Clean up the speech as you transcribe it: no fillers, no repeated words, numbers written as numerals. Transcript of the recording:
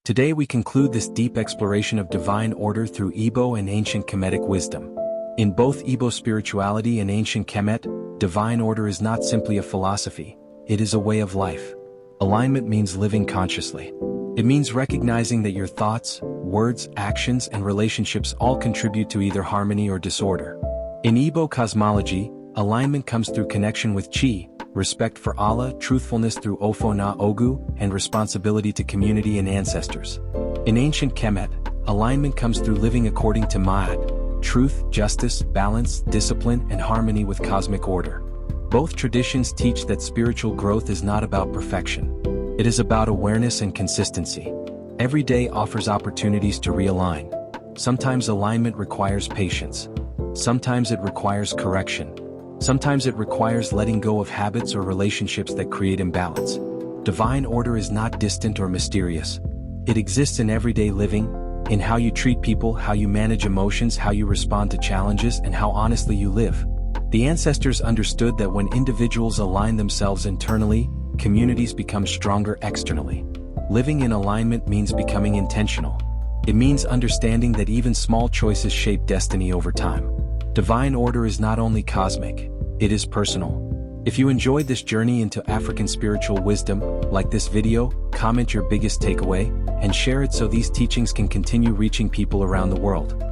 Today we conclude this deep exploration of divine order through Igbo and Ancient Kemetic wisdom. In both Igbo spirituality and Ancient Kemet, divine order is not simply a philosophy, it is a way of life. Alignment means living consciously. It means recognizing that your thoughts, words, actions, and relationships all contribute to either harmony or disorder. In Igbo cosmology, alignment comes through connection with Chi, respect for Allah, truthfulness through Ofo na Ogu, and responsibility to community and ancestors. In Ancient Kemet, alignment comes through living according to Maat, truth, justice, balance, discipline, and harmony with cosmic order. Both traditions teach that spiritual growth is not about perfection. It is about awareness and consistency. Every day offers opportunities to realign. Sometimes alignment requires patience. Sometimes it requires correction. Sometimes it requires letting go of habits or relationships that create imbalance. Divine order is not distant or mysterious. It exists in everyday living, in how you treat people, how you manage emotions, how you respond to challenges, and how honestly you live. The ancestors understood that when individuals align themselves internally, communities become stronger externally. Living in alignment means becoming intentional. It means understanding that even small choices shape destiny over time. Divine order is not only cosmic, it is personal. If you enjoyed this journey into African spiritual wisdom, like this video, comment your biggest takeaway, and share it so these teachings can continue reaching people around the world.